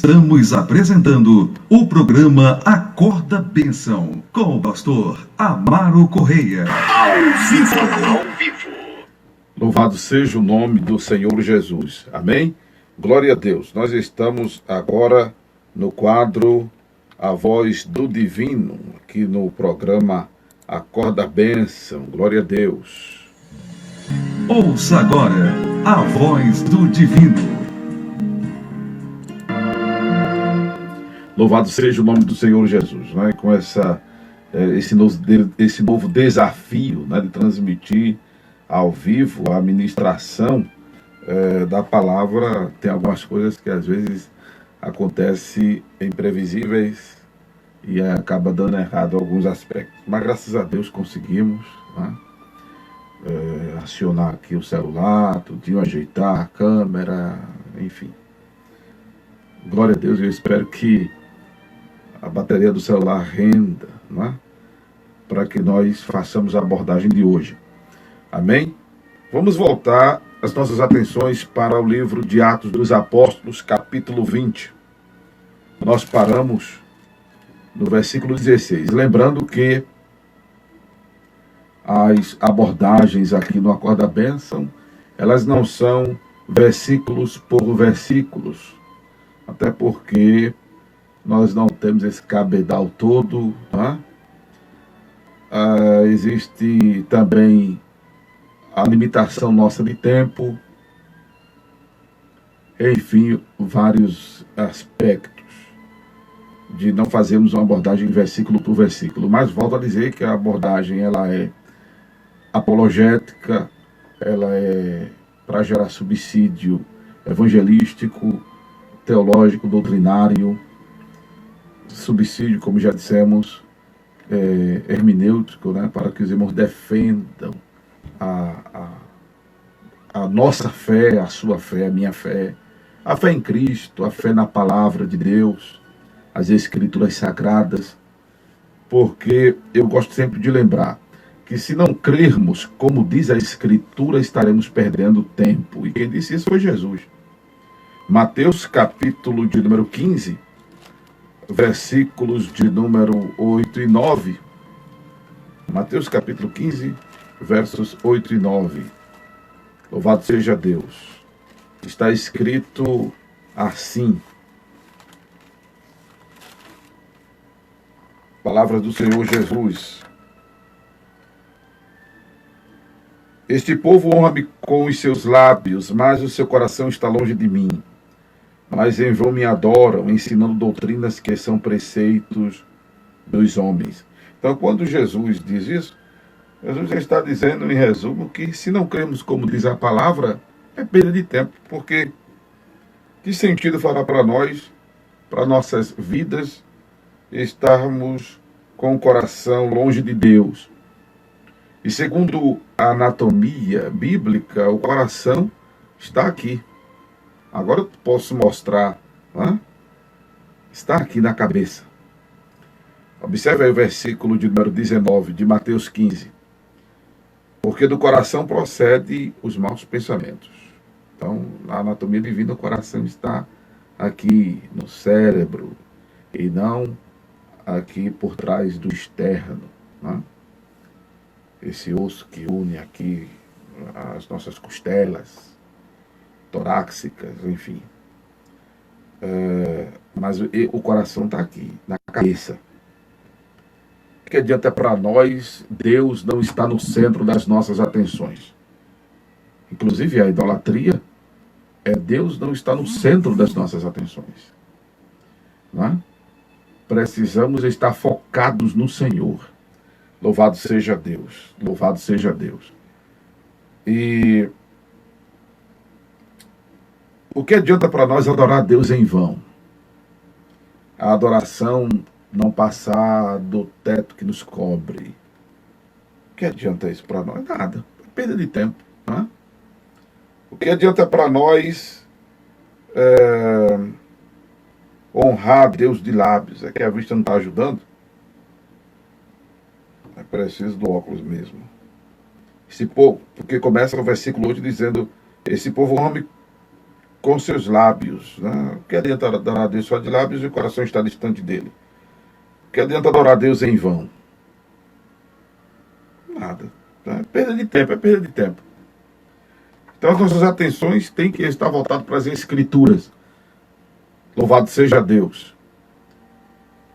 Estamos apresentando o programa Acorda Bênção, com o pastor Amaro Correia. Ao vivo. Louvado seja o nome do Senhor Jesus. Amém? Glória a Deus. Nós estamos agora no quadro A Voz do Divino, aqui no programa Acorda Bênção. Glória a Deus. Ouça agora a Voz do Divino. Louvado seja o nome do Senhor Jesus, né? Com esse novo desafio, né, de transmitir ao vivo a ministração da palavra. Tem algumas coisas que às vezes acontecem imprevisíveis e acaba dando errado em alguns aspectos. Mas graças a Deus conseguimos, né, acionar aqui o celular, tudinho, ajeitar a câmera, enfim. Glória a Deus, eu espero que a bateria do celular renda, né, para que nós façamos a abordagem de hoje. Amém? Vamos voltar as nossas atenções para o livro de Atos dos Apóstolos, capítulo 20. Nós paramos no versículo 16. Lembrando que as abordagens aqui no Acorda Bênção, elas não são versículos por versículos, até porque nós não temos esse cabedal todo, tá? Existe também a limitação nossa de tempo, enfim, vários aspectos de não fazermos uma abordagem versículo por versículo. Mas volto a dizer que a abordagem ela é apologética, ela é para gerar subsídio evangelístico, teológico, doutrinário, subsídio, como já dissemos, hermenêutico, né, para que os irmãos defendam a nossa fé, a sua fé, a minha fé, a fé em Cristo, a fé na palavra de Deus, as escrituras sagradas, porque eu gosto sempre de lembrar que se não crermos como diz a escritura, estaremos perdendo tempo. E quem disse isso foi Jesus. Mateus capítulo de número 15, versículos de número 8 e 9. Mateus capítulo 15, versos 8 e 9. Louvado seja Deus. Está escrito assim. Palavra do Senhor Jesus. Este povo honra-me com os seus lábios, mas o seu coração está longe de mim. Mas em vão me adoram, ensinando doutrinas que são preceitos dos homens. Então, quando Jesus diz isso, Jesus está dizendo, em resumo, que se não cremos como diz a palavra, é perda de tempo. Porque que sentido fará para nós, para nossas vidas, estarmos com o coração longe de Deus? E segundo a anatomia bíblica, o coração está aqui. Agora eu posso mostrar, né? Está aqui na cabeça. Observe aí o versículo de número 19 de Mateus 15. Porque do coração procede os maus pensamentos. Então, na anatomia divina, o coração está aqui no cérebro e não aqui por trás do externo, né? Esse osso que une aqui as nossas costelas torácicas, enfim. Mas o coração está aqui, na cabeça. O que adianta para nós, Deus não está no centro das nossas atenções. Inclusive a idolatria, Deus não está no centro das nossas atenções. Não é? Precisamos estar focados no Senhor. Louvado seja Deus, louvado seja Deus. E o que adianta para nós adorar a Deus em vão? A adoração não passar do teto que nos cobre. O que adianta isso para nós? Nada. É perda de tempo. Não é? O que adianta para nós honrar Deus de lábios? É que a vista não está ajudando? É preciso do óculos mesmo. Esse povo, porque começa o versículo 8 dizendo: esse povo honra-me com seus lábios. Né? O que adianta adorar a Deus só de lábios e o coração está distante dele? O que adianta adorar a Deus em vão? Nada. Né? Perda de tempo, é perda de tempo. Então as nossas atenções têm que estar voltadas para as Escrituras. Louvado seja Deus.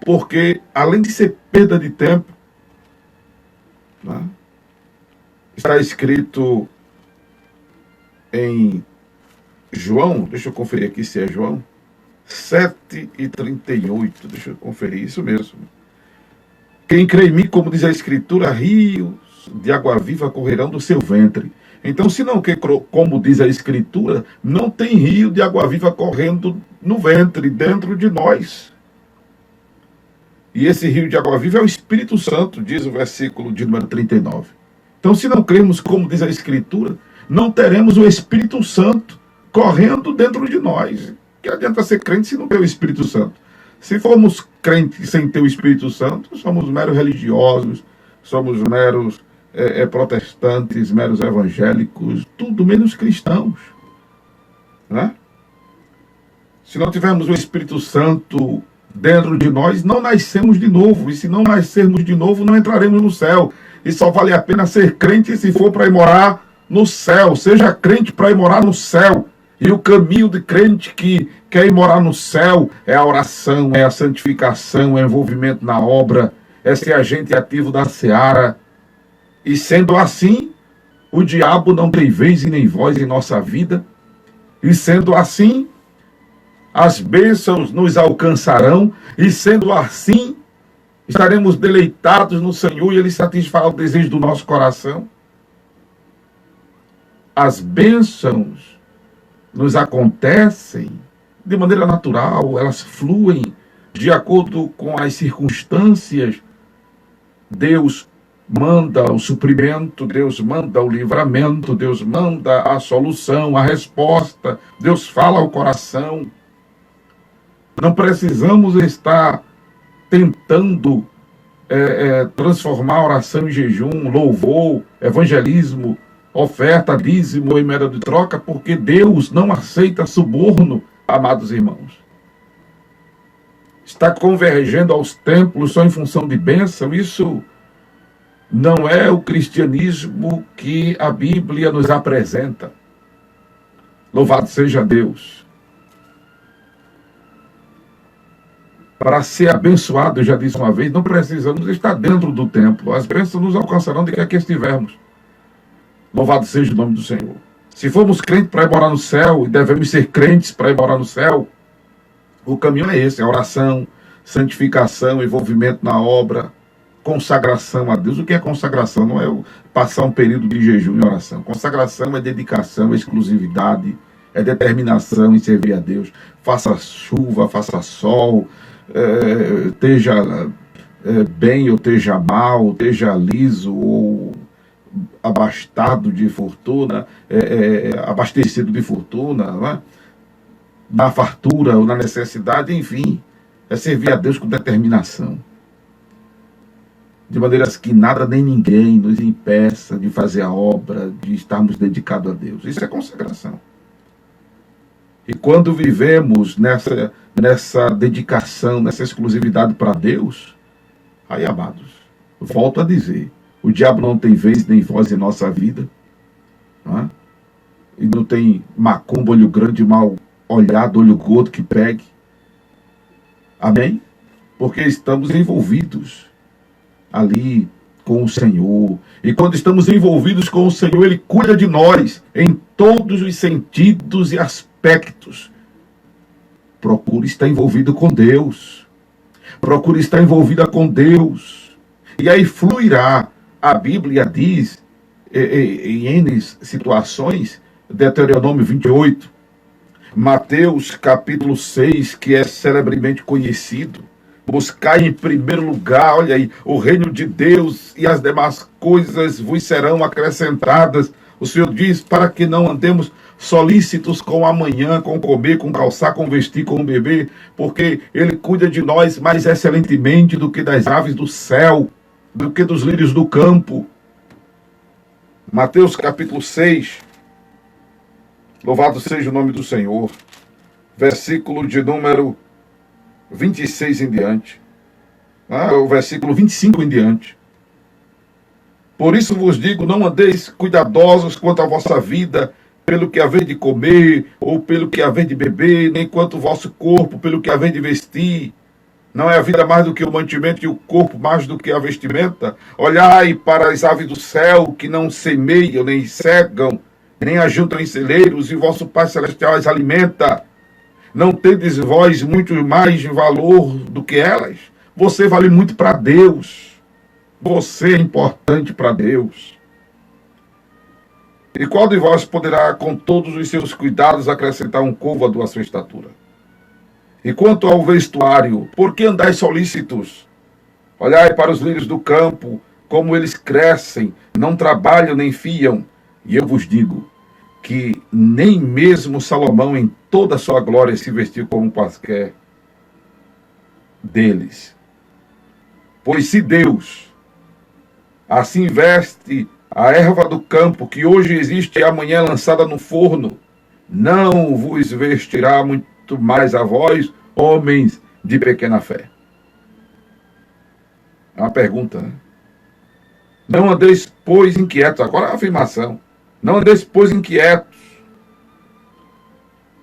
Porque, além de ser perda de tempo, né, está escrito em João, deixa eu conferir aqui se é João, 7:38, deixa eu conferir, isso mesmo. Quem crê em mim, como diz a Escritura, rios de água viva correrão do seu ventre. Então, se não quer, como diz a Escritura, não tem rio de água viva correndo no ventre, dentro de nós. E esse rio de água viva é o Espírito Santo, diz o versículo de número 39. Então, se não cremos, como diz a Escritura, não teremos o Espírito Santo correndo dentro de nós. Que adianta ser crente se não ter o Espírito Santo? Se formos crentes sem ter o Espírito Santo, somos meros religiosos, somos meros protestantes, meros evangélicos, tudo menos cristãos. Né? Se não tivermos o Espírito Santo dentro de nós, não nascemos de novo. E se não nascermos de novo, não entraremos no céu. E só vale a pena ser crente se for para ir morar no céu. Seja crente para ir morar no céu. E o caminho de crente que quer ir morar no céu é a oração, é a santificação, é o envolvimento na obra, é ser agente ativo da seara. E sendo assim, o diabo não tem vez e nem voz em nossa vida. E sendo assim, as bênçãos nos alcançarão. E sendo assim, estaremos deleitados no Senhor e Ele satisfará o desejo do nosso coração. As bênçãos nos acontecem de maneira natural, elas fluem de acordo com as circunstâncias. Deus manda o suprimento, Deus manda o livramento, Deus manda a solução, a resposta, Deus fala ao coração. Não precisamos estar tentando transformar a oração em jejum, louvor, evangelismo, oferta, dízimo e moeda de troca, porque Deus não aceita suborno, amados irmãos. Está convergendo aos templos só em função de bênção, isso não é o cristianismo que a Bíblia nos apresenta. Louvado seja Deus. Para ser abençoado, eu já disse uma vez, não precisamos estar dentro do templo. As bênçãos nos alcançarão de que aqui estivermos. Louvado seja o nome do Senhor. Se formos crentes para ir morar no céu, e devemos ser crentes para ir morar no céu, o caminho é esse, é oração, santificação, envolvimento na obra, consagração a Deus. O que é consagração? Não é passar um período de jejum e oração. Consagração é dedicação, é exclusividade, é determinação em servir a Deus. Faça chuva, faça sol, esteja bem ou esteja mal, esteja liso ou abastado de fortuna, abastecido de fortuna, não é? Na fartura ou na necessidade, enfim, é servir a Deus com determinação. De maneiras que nada nem ninguém nos impeça de fazer a obra, de estarmos dedicados a Deus. Isso é consagração. E quando vivemos nessa dedicação, nessa exclusividade para Deus, aí, amados, volto a dizer, o diabo não tem vez nem voz em nossa vida, não é? E não tem macumba, olho grande, mal olhado, olho gordo que pegue. Amém? Porque estamos envolvidos ali com o Senhor. E quando estamos envolvidos com o Senhor, Ele cuida de nós em todos os sentidos e aspectos. Procure estar envolvido com Deus. Procure estar envolvida com Deus. E aí fluirá. A Bíblia diz, em N situações, Deuteronômio 28, Mateus capítulo 6, que é celebremente conhecido, buscai em primeiro lugar, olha aí, o reino de Deus e as demais coisas vos serão acrescentadas. O Senhor diz para que não andemos solícitos com o amanhã, com comer, com calçar, com vestir, com beber, porque Ele cuida de nós mais excelentemente do que das aves do céu, do que dos lírios do campo. Mateus capítulo 6, Louvado seja o nome do Senhor. Versículo de número 26 em diante. O versículo 25 em diante. Por isso vos digo, não andeis cuidadosos quanto à vossa vida, pelo que haver de comer, ou pelo que haver de beber, nem quanto o vosso corpo, pelo que haver de vestir. Não é a vida mais do que o mantimento e o corpo mais do que a vestimenta? Olhai para as aves do céu, que não semeiam, nem cegam, nem ajuntam em celeiros, e vosso Pai Celestial as alimenta. Não tendes vós muito mais valor do que elas? Você vale muito para Deus. Você é importante para Deus. E qual de vós poderá, com todos os seus cuidados, acrescentar um côvado à sua estatura? E quanto ao vestuário, por que andais solícitos? Olhai para os lírios do campo, como eles crescem, não trabalham nem fiam. E eu vos digo que nem mesmo Salomão, em toda a sua glória, se vestiu como quaisquer deles. Pois se Deus assim veste a erva do campo, que hoje existe e amanhã é lançada no forno, não vos vestirá muito mais a vós, homens de pequena fé. É uma pergunta, né? Não andeis, pois, inquietos. Agora é uma afirmação. Não andeis, pois, inquietos,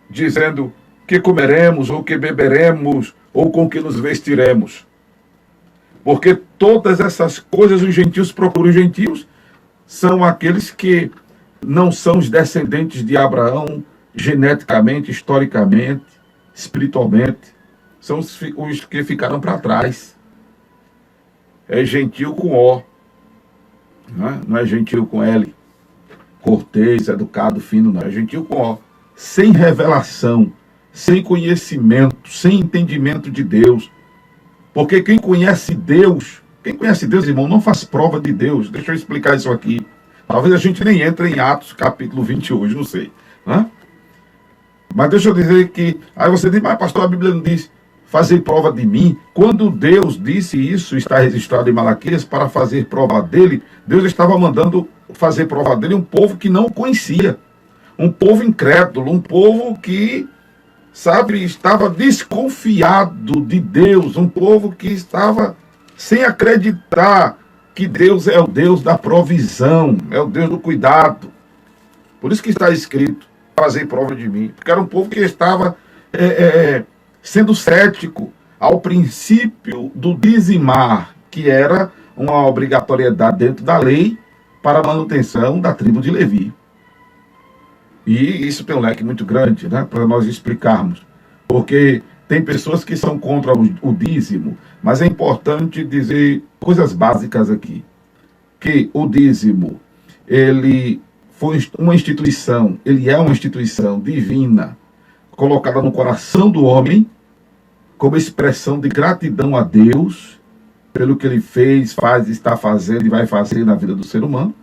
dizendo que comeremos, ou que beberemos, ou com que nos vestiremos. Porque todas essas coisas os gentios procuram. Os gentios são aqueles que não são os descendentes de Abraão, geneticamente, historicamente, espiritualmente. São os que ficaram para trás. É gentio com O. Não é gentio com L. Cortês, educado, fino, não. É gentio com O. Sem revelação, sem conhecimento, sem entendimento de Deus. Porque quem conhece Deus, irmão, não faz prova de Deus. Deixa eu explicar isso aqui. Talvez a gente nem entre em Atos, capítulo 20 hoje, não sei. Mas deixa eu dizer que... Aí você diz, mas pastor, a Bíblia não diz fazer prova de mim. Quando Deus disse isso, está registrado em Malaquias, para fazer prova dele, Deus estava mandando fazer prova dele um povo que não o conhecia. Um povo incrédulo, um povo que... estava desconfiado de Deus, um povo que estava sem acreditar que Deus é o Deus da provisão, é o Deus do cuidado. Por isso que está escrito, fazer prova de mim. Porque era um povo que estava sendo cético ao princípio do dizimar, que era uma obrigatoriedade dentro da lei para a manutenção da tribo de Levi. E isso tem um leque muito grande, né, para nós explicarmos. Porque tem pessoas que são contra o dízimo, mas é importante dizer coisas básicas aqui. Que o dízimo, ele foi uma instituição, ele é uma instituição divina, colocada no coração do homem, como expressão de gratidão a Deus, pelo que ele fez, faz, está fazendo e vai fazer na vida do ser humano.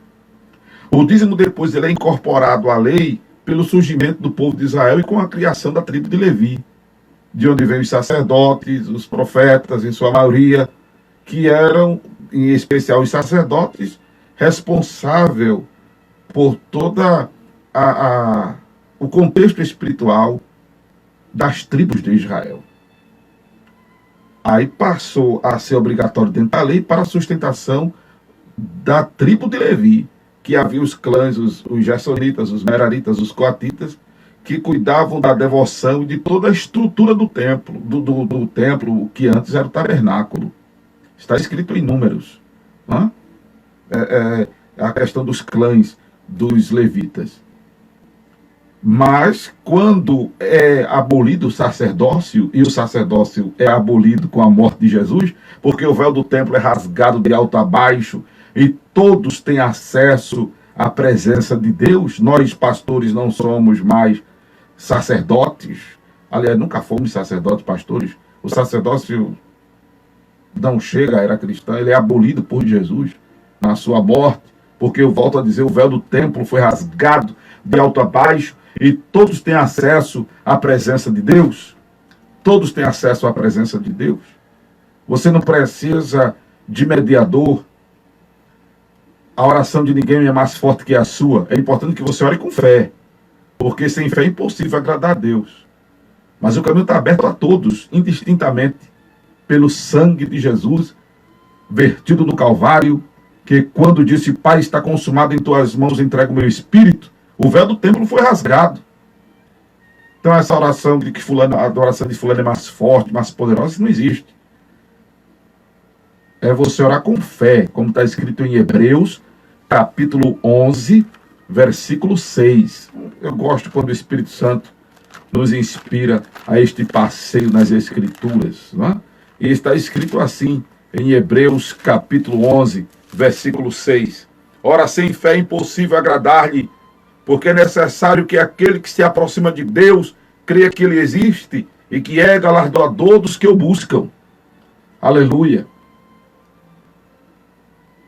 O dízimo depois ele é incorporado à lei, pelo surgimento do povo de Israel e com a criação da tribo de Levi, de onde vêm os sacerdotes, os profetas, em sua maioria, que eram, em especial os sacerdotes, responsáveis por toda o contexto espiritual das tribos de Israel. Aí passou a ser obrigatório dentro da lei para a sustentação da tribo de Levi, que havia os clãs, os gersonitas, os meraritas, os coatitas, que cuidavam da devoção e de toda a estrutura do templo, do templo que antes era o tabernáculo. Está escrito em Números. A questão dos clãs dos levitas. Mas, quando é abolido o sacerdócio, e o sacerdócio é abolido com a morte de Jesus, porque o véu do templo é rasgado de alto a baixo, e todos têm acesso à presença de Deus. Nós, pastores, não somos mais sacerdotes. Aliás, nunca fomos sacerdotes, pastores. O sacerdócio não chega à era cristã, ele é abolido por Jesus na sua morte, porque eu volto a dizer, o véu do templo foi rasgado de alto a baixo, e todos têm acesso à presença de Deus. Todos têm acesso à presença de Deus. Você não precisa de mediador. A oração de ninguém é mais forte que a sua. É importante que você ore com fé. porque sem fé é impossível agradar a Deus. Mas o caminho está aberto a todos, indistintamente, pelo sangue de Jesus, vertido no Calvário, que quando disse, Pai, está consumado, em tuas mãos entrego o meu espírito, o véu do templo foi rasgado. Então essa oração de que a oração de fulano é mais forte, mais poderosa, isso não existe. É você orar com fé, como está escrito em Hebreus, capítulo 11, versículo 6. Eu gosto quando o Espírito Santo nos inspira a este passeio nas Escrituras. Não é? E está escrito assim, em Hebreus, capítulo 11, versículo 6. Ora, sem fé é impossível agradar-lhe, porque é necessário que aquele que se aproxima de Deus creia que ele existe e que é galardoador dos que o buscam. Aleluia.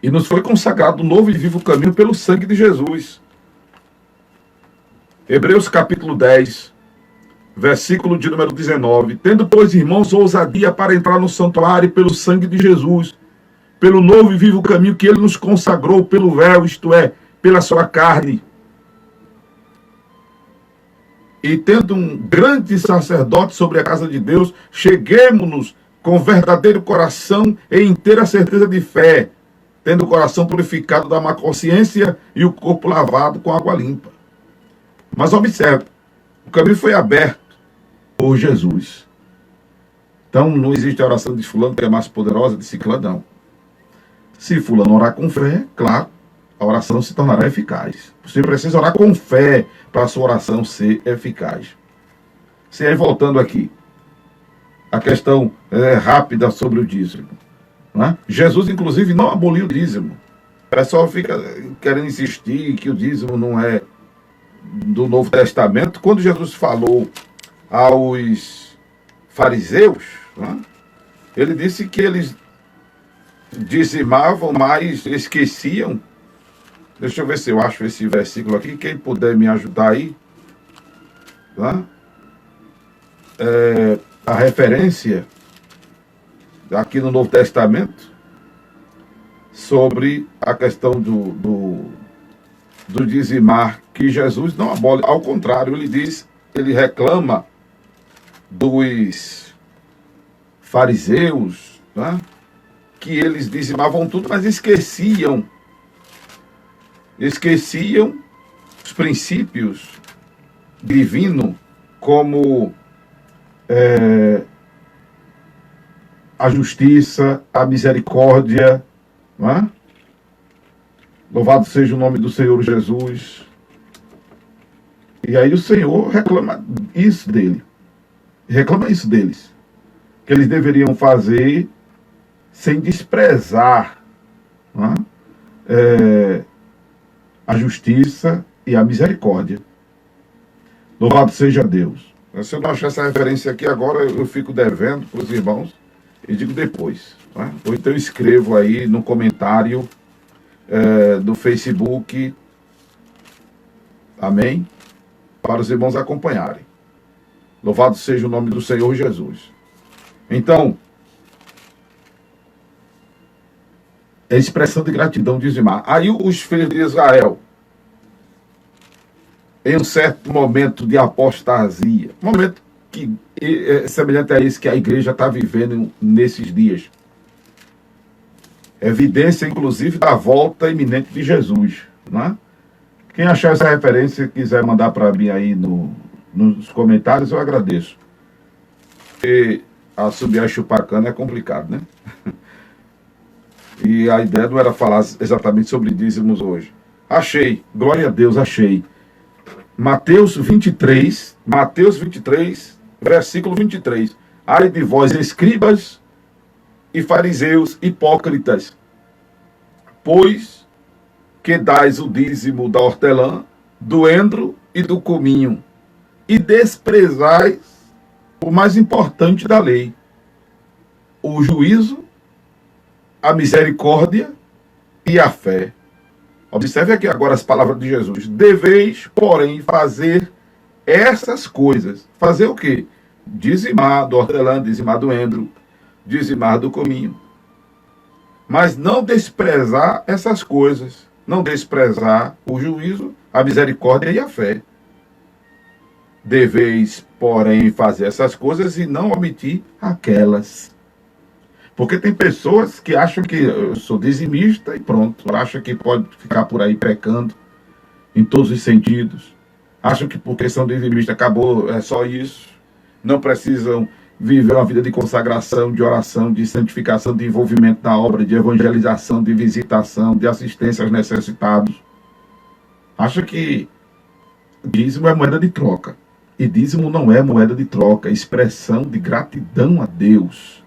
E nos foi consagrado um novo e vivo caminho pelo sangue de Jesus. Hebreus capítulo 10, versículo de número 19. Tendo, pois, irmãos, ousadia para entrar no santuário pelo sangue de Jesus, pelo novo e vivo caminho que ele nos consagrou pelo véu, isto é, pela sua carne. E tendo um grande sacerdote sobre a casa de Deus, cheguemo-nos com verdadeiro coração e inteira certeza de fé, tendo o coração purificado da má consciência e o corpo lavado com água limpa. Mas observe, o caminho foi aberto por Jesus. Então não existe a oração de fulano que é mais poderosa, de ciclano, não. Se fulano orar com fé, claro, a oração se tornará eficaz. Você precisa orar com fé para a sua oração ser eficaz. Se aí voltando aqui, a questão rápida sobre o dízimo. Né? Jesus, inclusive, não aboliu o dízimo. O pessoal fica querendo insistir que o dízimo não é do Novo Testamento. Quando Jesus falou aos fariseus, né, ele disse que eles dizimavam, mas esqueciam. Deixa eu ver se eu acho esse versículo aqui. Quem puder me ajudar aí. Né? A referência aqui no Novo Testamento sobre a questão do dizimar, que Jesus não abole, ao contrário, ele reclama dos fariseus, né, que eles dizimavam tudo, mas esqueciam os princípios divinos, como a justiça, a misericórdia, não é? Louvado seja o nome do Senhor Jesus. E aí o Senhor reclama isso deles, que eles deveriam fazer sem desprezar, não é? A justiça e a misericórdia. Louvado seja Deus. Se eu não achar essa referência aqui agora, eu fico devendo para os irmãos e digo depois. Né? Ou então eu escrevo aí no comentário do Facebook. Amém? Para os irmãos acompanharem. Louvado seja o nome do Senhor Jesus. Então, é expressão de gratidão dizimar. Aí os filhos de Israel, em um certo momento de apostasia, momento que é semelhante a esse que a igreja está vivendo nesses dias. Evidência, inclusive, da volta iminente de Jesus. Né? Quem achar essa referência e quiser mandar para mim aí nos comentários, eu agradeço. Porque assobiar e chupar cana é complicado, né? E a ideia não era falar exatamente sobre dízimos hoje. Achei, glória a Deus, achei. Mateus 23, versículo 23. Ai de vós, escribas e fariseus hipócritas, pois que dais o dízimo da hortelã, do endro e do cominho, e desprezais o mais importante da lei, o juízo, a misericórdia e a fé. Observe aqui agora as palavras de Jesus. Deveis, porém, fazer essas coisas. Fazer o quê? Dizimar do hortelã, dizimar do endro, dizimar do cominho. Mas não desprezar essas coisas. Não desprezar o juízo, a misericórdia e a fé. Deveis, porém, fazer essas coisas e não omitir aquelas. Porque tem pessoas que acham que eu sou dizimista e pronto, acham que pode ficar por aí pecando em todos os sentidos. Acham que porque são dizimistas acabou, é só isso. Não precisam viver uma vida de consagração, de oração, de santificação, de envolvimento na obra, de evangelização, de visitação, de assistência aos necessitados. Acham que dízimo é moeda de troca. E dízimo não é moeda de troca, é expressão de gratidão a Deus.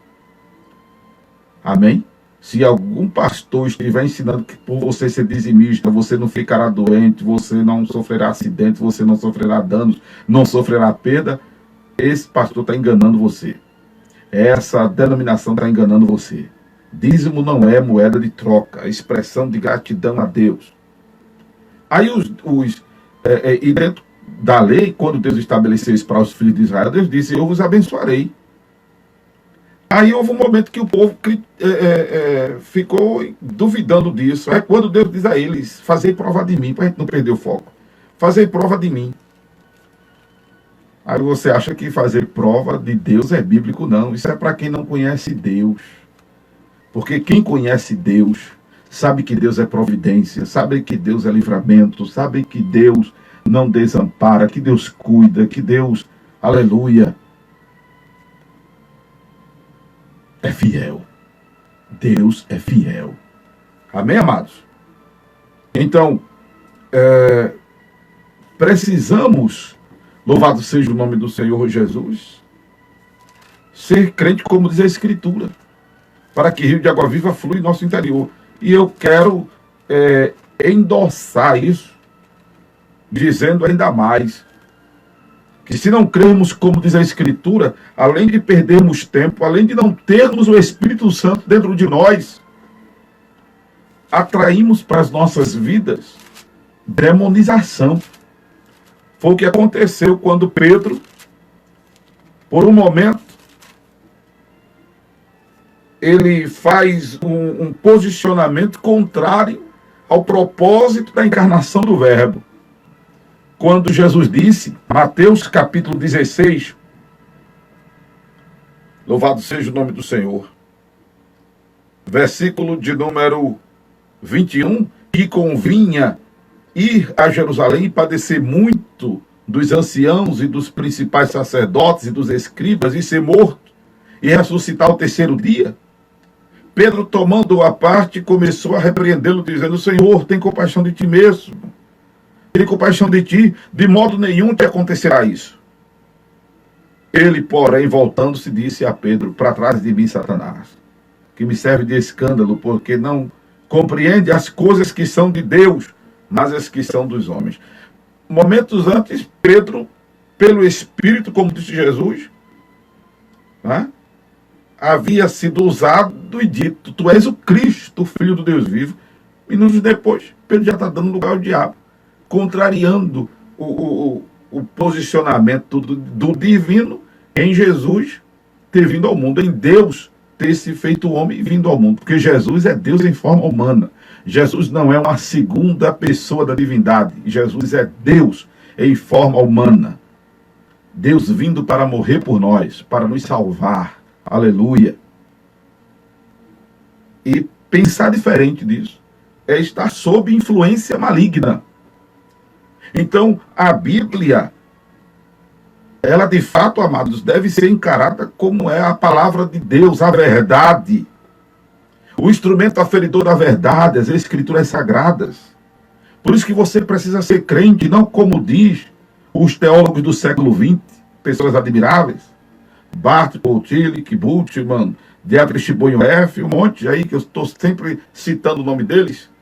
Amém? Se algum pastor estiver ensinando que por você ser dizimista, você não ficará doente, você não sofrerá acidente, você não sofrerá danos, não sofrerá perda, esse pastor está enganando você. Essa denominação está enganando você. Dízimo não é moeda de troca, é expressão de gratidão a Deus. Aí e dentro da lei, quando Deus estabeleceu isso para os filhos de Israel, Deus disse, eu vos abençoarei. Aí houve um momento que o povo ficou duvidando disso. É quando Deus diz a eles, fazei prova de mim, para a gente não perder o foco. Fazei prova de mim. Aí você acha que fazer prova de Deus é bíblico? Não, isso é para quem não conhece Deus. Porque quem conhece Deus, sabe que Deus é providência, sabe que Deus é livramento, sabe que Deus não desampara, que Deus cuida, que Deus, aleluia, é fiel. Deus é fiel. Amém, amados? Então, precisamos, louvado seja o nome do Senhor Jesus, ser crente como diz a Escritura, para que rio de água viva flua em nosso interior. E eu quero endossar isso, dizendo ainda mais, que se não crermos como diz a Escritura, além de perdermos tempo, além de não termos o Espírito Santo dentro de nós, atraímos para as nossas vidas demonização. Foi o que aconteceu quando Pedro, por um momento, ele faz um posicionamento contrário ao propósito da encarnação do Verbo. Quando Jesus disse, Mateus capítulo 16, louvado seja o nome do Senhor, versículo de número 21, que convinha ir a Jerusalém e padecer muito dos anciãos e dos principais sacerdotes e dos escribas e ser morto e ressuscitar ao terceiro dia. Pedro, tomando-o à parte, começou a repreendê-lo, dizendo, Senhor, tem compaixão de ti mesmo. Tem compaixão de ti, de modo nenhum te acontecerá isso. Ele, porém, voltando-se, disse a Pedro, para trás de mim, Satanás, que me serve de escândalo, porque não compreende as coisas que são de Deus, mas as que são dos homens. Momentos antes, Pedro, pelo Espírito, como disse Jesus, havia sido usado e dito, tu és o Cristo, o Filho do Deus vivo. Minutos depois, Pedro já está dando lugar ao diabo, contrariando o posicionamento do divino em Jesus ter vindo ao mundo, em Deus ter se feito homem e vindo ao mundo, porque Jesus é Deus em forma humana. Jesus não é uma segunda pessoa da divindade, Jesus é Deus em forma humana. Deus vindo para morrer por nós, para nos salvar. Aleluia. E pensar diferente disso é estar sob influência maligna. Então, a Bíblia, ela de fato, amados, deve ser encarada como é a palavra de Deus, a verdade. O instrumento aferidor da verdade, as Escrituras sagradas. Por isso que você precisa ser crente, não como diz os teólogos do século XX, pessoas admiráveis, Bart, Paul Tillich, Bultmann, Dietrich Bonhoeffer, um monte aí que eu estou sempre citando o nome deles.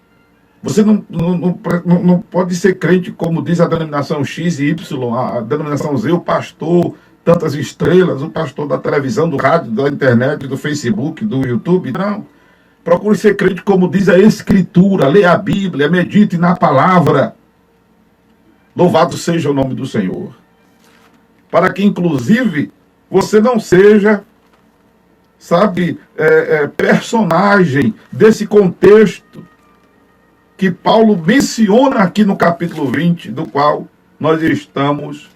Você não pode ser crente como diz a denominação X e Y, a denominação Z, o pastor, tantas estrelas, o pastor da televisão, do rádio, da internet, do Facebook, do YouTube. Não. Procure ser crente como diz a Escritura, leia a Bíblia, medite na palavra. Louvado seja o nome do Senhor. Para que, inclusive, você não seja, personagem desse contexto que Paulo menciona aqui no capítulo 20, do qual nós estamos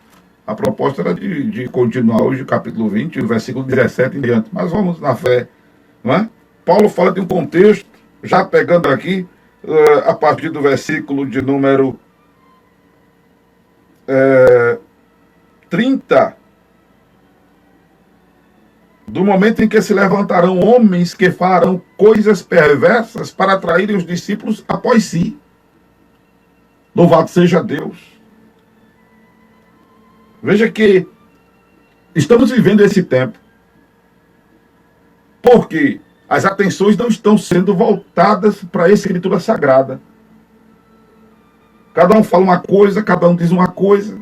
A proposta era de continuar hoje o capítulo 20, o versículo 17 em diante. Mas vamos na fé, não é? Paulo fala de um contexto, já pegando aqui, a partir do versículo de número 30, do momento em que se levantarão homens que farão coisas perversas para atraírem os discípulos após si. Louvado seja Deus. Veja que estamos vivendo esse tempo porque as atenções não estão sendo voltadas para a Escritura Sagrada. Cada um fala uma coisa, cada um diz uma coisa.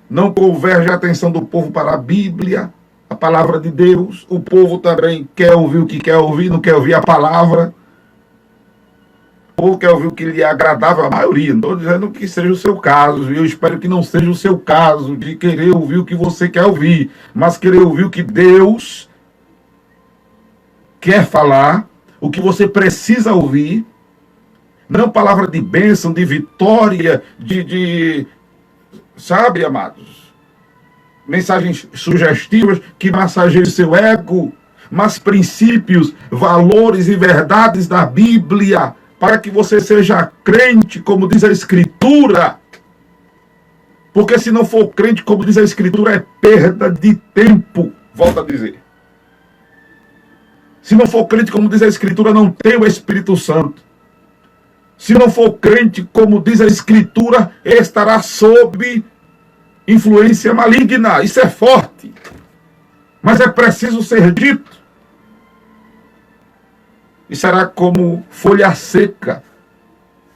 Não converge a atenção do povo para a Bíblia, a palavra de Deus. O povo também quer ouvir o que quer ouvir, não quer ouvir a palavra. O povo quer ouvir o que lhe é agradável, a maioria. Não estou dizendo que seja o seu caso, e eu espero que não seja o seu caso, de querer ouvir o que você quer ouvir, mas querer ouvir o que Deus quer falar, o que você precisa ouvir. Não palavra de bênção, de vitória, sabe, amados? Mensagens sugestivas que massageiem seu ego, mas princípios, valores e verdades da Bíblia, para que você seja crente, como diz a Escritura. Porque se não for crente, como diz a Escritura, é perda de tempo. Volto a dizer. Se não for crente, como diz a Escritura, não tem o Espírito Santo. Se não for crente, como diz a Escritura, estará sob influência maligna. Isso é forte. Mas é preciso ser dito. E será como folha seca,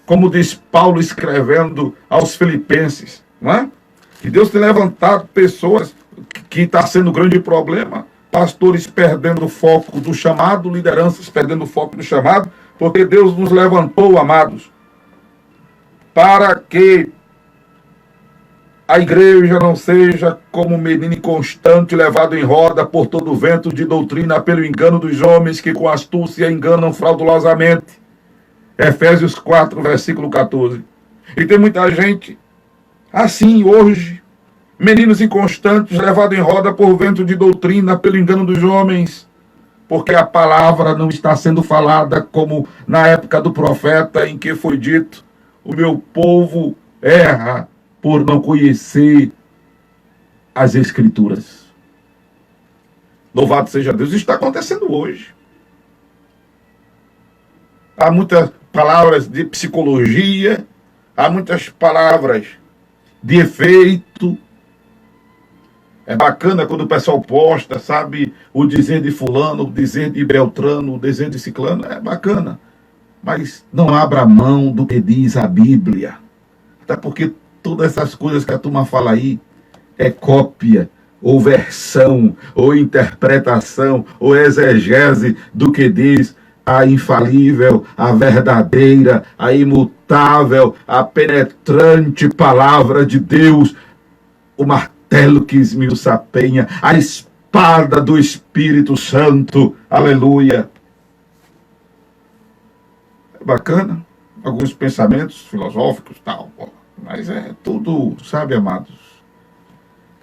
como diz Paulo escrevendo aos Filipenses, não é? Que Deus tem levantado pessoas que está sendo um grande problema, pastores perdendo o foco do chamado, lideranças perdendo o foco do chamado, porque Deus nos levantou, amados, para que a igreja não seja como um menino inconstante levado em roda por todo o vento de doutrina pelo engano dos homens que com astúcia enganam fraudulosamente. Efésios 4, versículo 14. E tem muita gente assim hoje, meninos inconstantes levados em roda por vento de doutrina pelo engano dos homens, porque a palavra não está sendo falada como na época do profeta em que foi dito: o meu povo erra por não conhecer as Escrituras. Louvado seja Deus. Isso está acontecendo hoje. Há muitas palavras de psicologia, há muitas palavras de efeito. É bacana quando o pessoal posta, sabe, o dizer de fulano, o dizer de Beltrano, o dizer de ciclano, é bacana. Mas não abra mão do que diz a Bíblia. Até porque todas essas coisas que a turma fala aí é cópia, ou versão, ou interpretação, ou exegese do que diz a infalível, a verdadeira, a imutável, a penetrante palavra de Deus, o martelo que esmiuça a penha, a espada do Espírito Santo. Aleluia! É bacana, alguns pensamentos filosóficos, tal, mas é tudo, sabe, amados,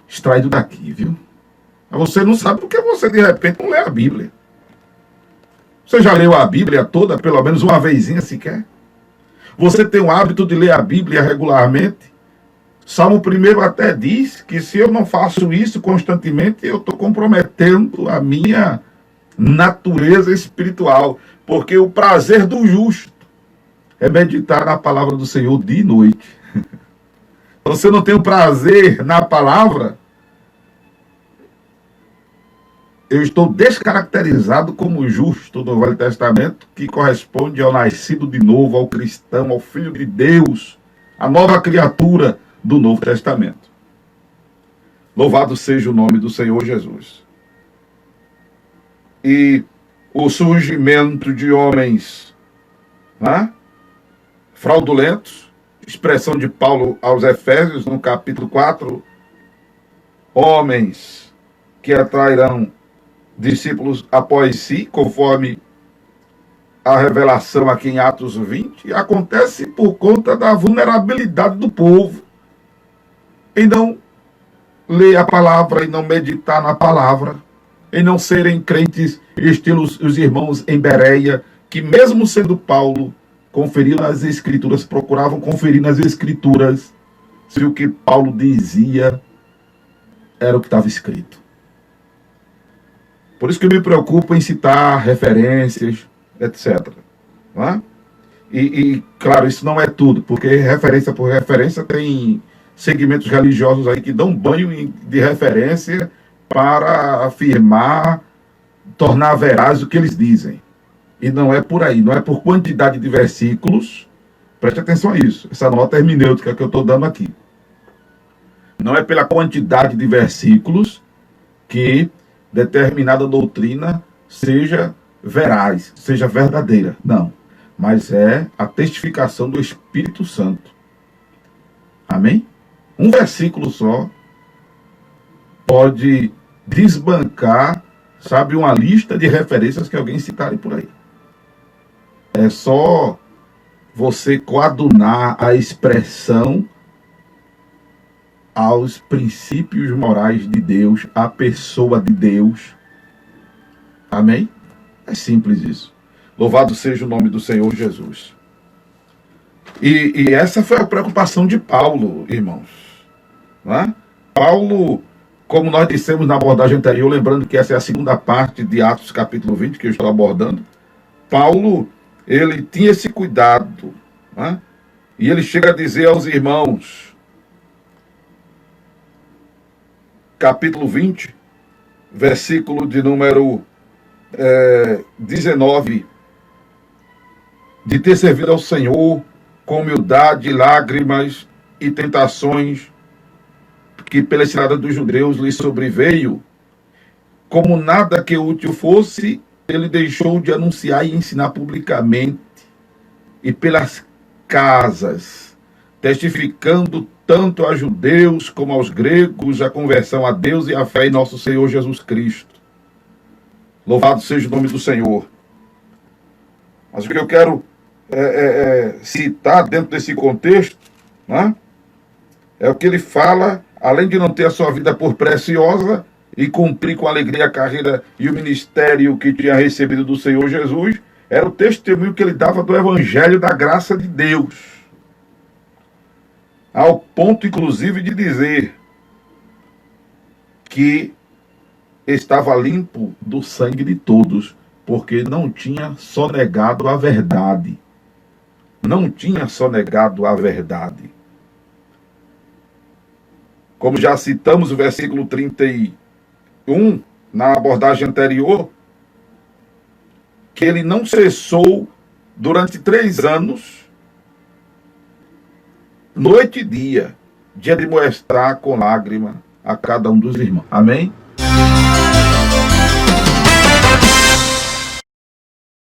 extraído daqui, viu? Mas você não sabe porque você, de repente, não lê a Bíblia. Você já leu a Bíblia toda, pelo menos uma vezinha sequer? Você tem o hábito de ler a Bíblia regularmente? Salmo 1 até diz que se eu não faço isso constantemente, eu estou comprometendo a minha natureza espiritual. Porque o prazer do justo é meditar na palavra do Senhor dia e noite. Você não tem o prazer na palavra, eu estou descaracterizado como justo do Velho Testamento, que corresponde ao nascido de novo, ao cristão, ao filho de Deus, a nova criatura do Novo Testamento. Louvado seja o nome do Senhor Jesus. E o surgimento de homens, né, fraudulentos, expressão de Paulo aos Efésios, no capítulo 4, homens que atrairão discípulos após si, conforme a revelação aqui em Atos 20, acontece por conta da vulnerabilidade do povo. em não ler a palavra, em não meditar na palavra, em não serem crentes estilo os irmãos em Bereia, que mesmo sendo Paulo, conferiam nas escrituras, procuravam conferir nas escrituras se o que Paulo dizia era o que estava escrito. Por isso que eu me preocupo em citar referências, etc. Não é? Claro, isso não é tudo, porque referência por referência tem segmentos religiosos aí que dão banho de referência para afirmar, tornar veraz o que eles dizem. E não é por aí, não é por quantidade de versículos. Preste atenção a isso, essa nota hermenêutica que eu estou dando aqui. Não é pela quantidade de versículos que determinada doutrina seja veraz, seja verdadeira. Não. Mas é a testificação do Espírito Santo. Amém? Um versículo só pode desbancar, sabe, uma lista de referências que alguém citarem por aí. É só você coadunar a expressão aos princípios morais de Deus, à pessoa de Deus. Amém? É simples isso. Louvado seja o nome do Senhor Jesus. E essa foi a preocupação de Paulo, irmãos. Não é? Paulo, como nós dissemos na abordagem anterior, lembrando que essa é a segunda parte de Atos capítulo 20, que eu estou abordando, Paulo, ele tinha esse cuidado. Não é? E ele chega a dizer aos irmãos, capítulo 20, versículo de número 19, de ter servido ao Senhor com humildade, lágrimas e tentações que pela estrada dos judeus lhe sobreveio, como nada que útil fosse, ele deixou de anunciar e ensinar publicamente e pelas casas, testificando tanto a judeus como aos gregos a conversão a Deus e a fé em nosso Senhor Jesus Cristo. Louvado seja o nome do Senhor. Mas o que eu quero citar dentro desse contexto, né, é o que ele fala, além de não ter a sua vida por preciosa e cumprir com alegria a carreira e o ministério que tinha recebido do Senhor Jesus, era o testemunho que ele dava do evangelho da graça de Deus. Ao ponto, inclusive, de dizer que estava limpo do sangue de todos, porque não tinha sonegado a verdade. Não tinha sonegado a verdade. Como já citamos o versículo 31, na abordagem anterior, que ele não cessou durante 3 anos, noite e dia, de admoestar com lágrima a cada um dos irmãos. Amém?